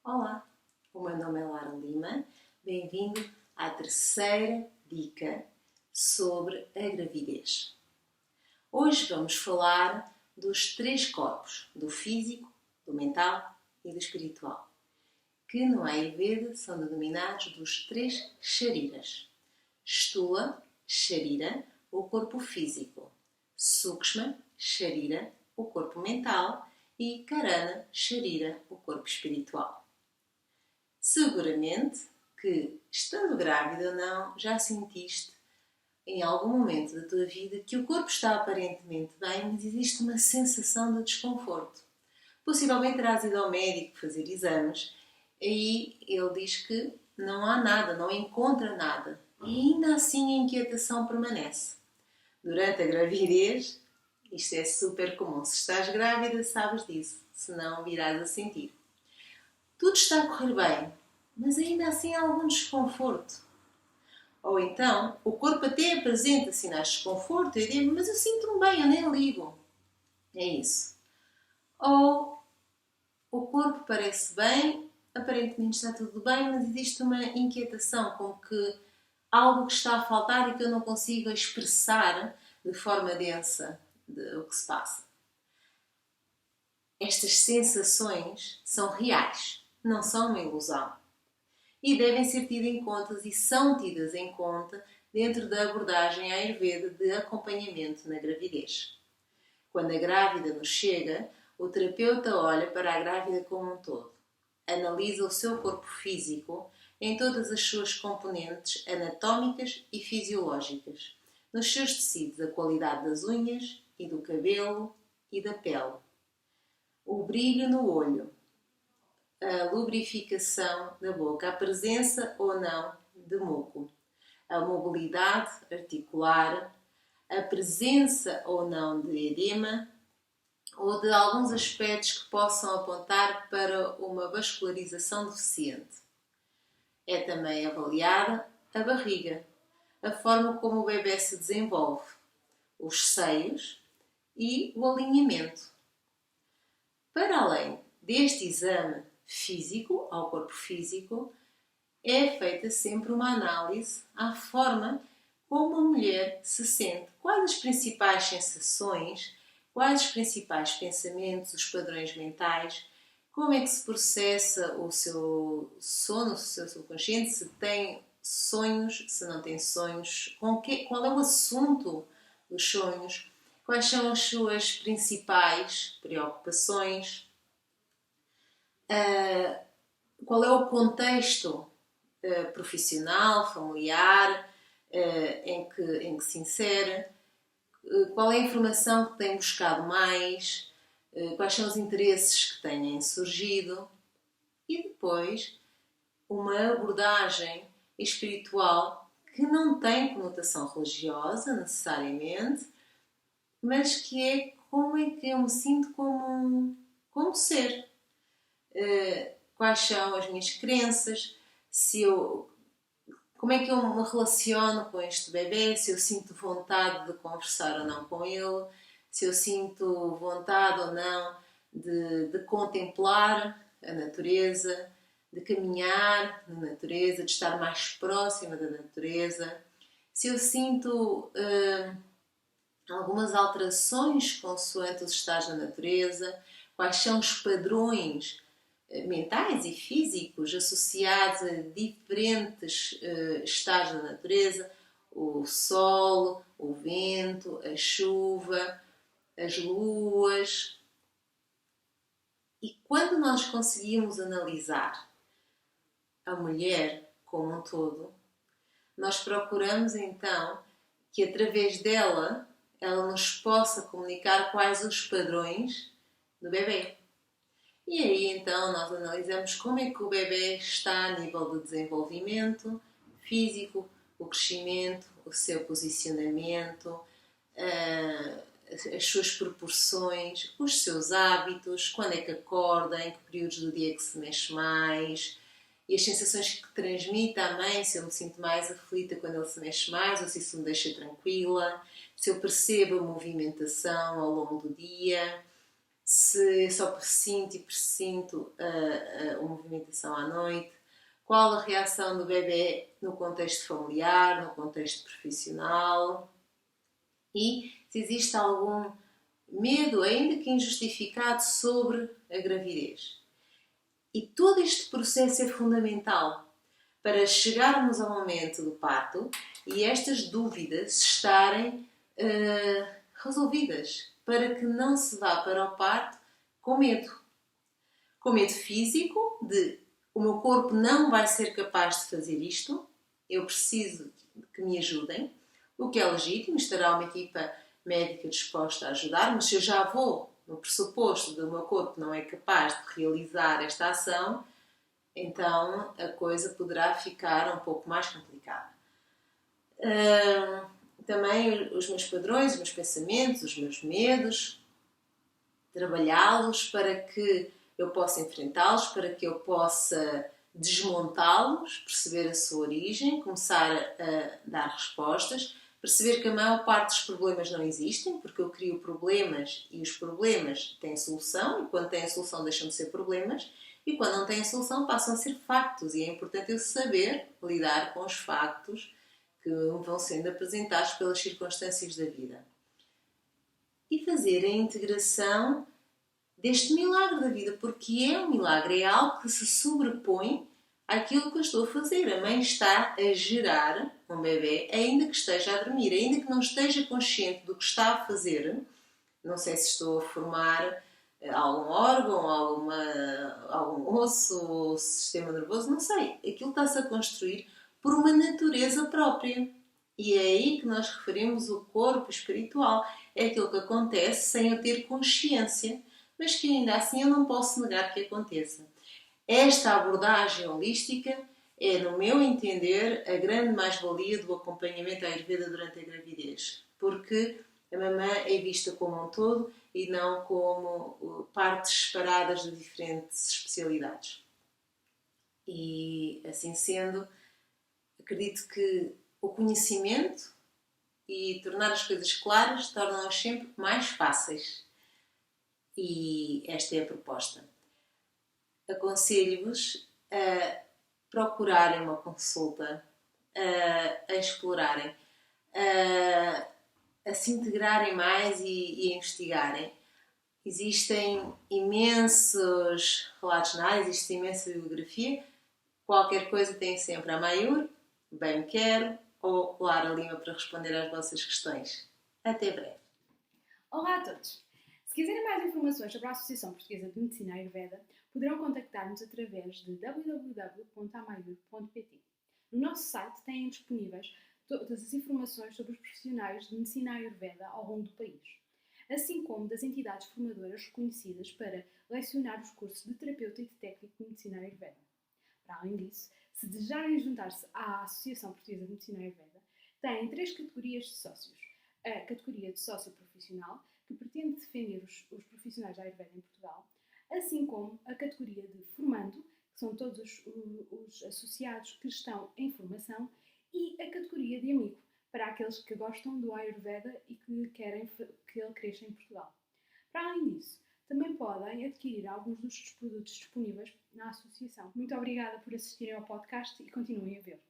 Olá, o meu nome é Lara Lima. Bem-vindo à terceira dica sobre a gravidez. Hoje vamos falar dos três corpos, do físico, do mental e do espiritual, que no Ayurveda são denominados dos três shariras. Stula, Sharira, o corpo físico. Sukshma, Sharira, o corpo mental. E Karana, Sharira, o corpo espiritual. Seguramente que, estando grávida ou não, já sentiste em algum momento da tua vida que o corpo está aparentemente bem, mas existe uma sensação de desconforto. Possivelmente terás ido ao médico fazer exames e ele diz que não há nada, não encontra nada. E ainda assim a inquietação permanece. Durante a gravidez, isto é super comum. Se estás grávida, sabes disso. Senão, virás a sentir. Tudo está a correr bem, mas ainda assim há algum desconforto. Ou então, o corpo até apresenta sinais de desconforto e diz, mas eu sinto-me bem, eu nem ligo. É isso. Ou o corpo parece bem, aparentemente está tudo bem, mas existe uma inquietação, como que algo que está a faltar e que eu não consigo expressar de forma densa o que se passa. Estas sensações são reais, não são uma ilusão. E devem ser tidas em conta e são tidas em conta dentro da abordagem Ayurveda de acompanhamento na gravidez. Quando a grávida nos chega, o terapeuta olha para a grávida como um todo. Analisa o seu corpo físico em todas as suas componentes anatómicas e fisiológicas, nos seus tecidos, a qualidade das unhas e do cabelo e da pele, o brilho no olho, a lubrificação da boca, a presença ou não de muco, a mobilidade articular, a presença ou não de edema ou de alguns aspectos que possam apontar para uma vascularização deficiente. É também avaliada a barriga, a forma como o bebê se desenvolve, os seios e o alinhamento. Para além deste exame físico, ao corpo físico, é feita sempre uma análise à forma como a mulher se sente, quais as principais sensações, quais os principais pensamentos, os padrões mentais, como é que se processa o seu sono, o seu subconsciente, se tem sonhos, se não tem sonhos, qual é o assunto dos sonhos, quais são as suas principais preocupações, qual é o contexto profissional, familiar, em que se insere, qual é a informação que tem buscado mais, quais são os interesses que têm surgido e depois uma abordagem espiritual que não tem conotação religiosa necessariamente, mas que é como é que eu me sinto como ser. Quais são as minhas crenças, como é que eu me relaciono com este bebê, se eu sinto vontade de conversar ou não com ele, se eu sinto vontade ou não de contemplar a natureza, de caminhar na natureza, de estar mais próxima da natureza, se eu sinto algumas alterações consoante os estados da natureza, quais são os padrões mentais e físicos associados a diferentes estados da natureza, o sol, o vento, a chuva, as luas. E quando nós conseguimos analisar a mulher como um todo, nós procuramos então que através dela ela nos possa comunicar quais os padrões do bebê. E aí então nós analisamos como é que o bebê está a nível de desenvolvimento físico, o crescimento, o seu posicionamento, as suas proporções, os seus hábitos, quando é que acorda, em que períodos do dia que se mexe mais, e as sensações que transmite à mãe, se eu me sinto mais aflita quando ele se mexe mais ou se isso me deixa tranquila, se eu percebo a movimentação ao longo do dia, se eu só sinto e pressinto a movimentação à noite, qual a reação do bebê no contexto familiar, no contexto profissional e se existe algum medo, ainda que injustificado, sobre a gravidez. E todo este processo é fundamental para chegarmos ao momento do parto e estas dúvidas estarem resolvidas, para que não se vá para o parto com medo. Com medo físico de o meu corpo não vai ser capaz de fazer isto, eu preciso que me ajudem, o que é legítimo, estará uma equipa médica disposta a ajudar, mas se eu já vou no pressuposto do meu corpo não é capaz de realizar esta ação, então a coisa poderá ficar um pouco mais complicada. Também os meus padrões, os meus pensamentos, os meus medos, trabalhá-los para que eu possa enfrentá-los, para que eu possa desmontá-los, perceber a sua origem, começar a dar respostas, perceber que a maior parte dos problemas não existem, porque eu crio problemas e os problemas têm solução, e quando têm solução deixam de ser problemas, e quando não têm solução passam a ser factos, e é importante eu saber lidar com os factos que vão sendo apresentados pelas circunstâncias da vida. E fazer a integração deste milagre da vida, porque é um milagre, é algo que se sobrepõe àquilo que eu estou a fazer. A mãe está a gerar um bebê, ainda que esteja a dormir, ainda que não esteja consciente do que está a fazer. Não sei se estou a formar algum órgão, algum osso ou sistema nervoso, não sei. Aquilo está-se a construir por uma natureza própria. E é aí que nós referimos o corpo espiritual. É aquilo que acontece sem eu ter consciência, mas que ainda assim eu não posso negar que aconteça. Esta abordagem holística é, no meu entender, a grande mais-valia do acompanhamento à Ayurveda durante a gravidez, porque a mamã é vista como um todo e não como partes separadas de diferentes especialidades. E, assim sendo, acredito que o conhecimento e tornar as coisas claras tornam-as sempre mais fáceis. E esta é a proposta. Aconselho-vos a procurarem uma consulta, a explorarem, a se integrarem mais e a investigarem. Existem imensos relatos na área, existe imensa bibliografia. Qualquer coisa tem sempre a Mayur, Bem Me Quero ou Lara Lima para responder às vossas questões. Até breve. Olá a todos! Se quiserem mais informações sobre a Associação Portuguesa de Medicina Ayurveda, poderão contactar-nos através de www.amayur.pt. No nosso site têm disponíveis todas as informações sobre os profissionais de Medicina Ayurveda ao longo do país, assim como das entidades formadoras reconhecidas para lecionar os cursos de terapeuta e de técnico de Medicina Ayurveda. Para além disso, se desejarem juntar-se à Associação Portuguesa de Medicina Ayurveda, têm 3 categorias de sócios. A categoria de sócio profissional, que pretende defender os profissionais da Ayurveda em Portugal, assim como a categoria de formando, que são todos os associados que estão em formação, e a categoria de amigo, para aqueles que gostam do Ayurveda e que querem que ele cresça em Portugal. Para além disso, também podem adquirir alguns dos produtos disponíveis na associação. Muito obrigada por assistirem ao podcast e continuem a ver.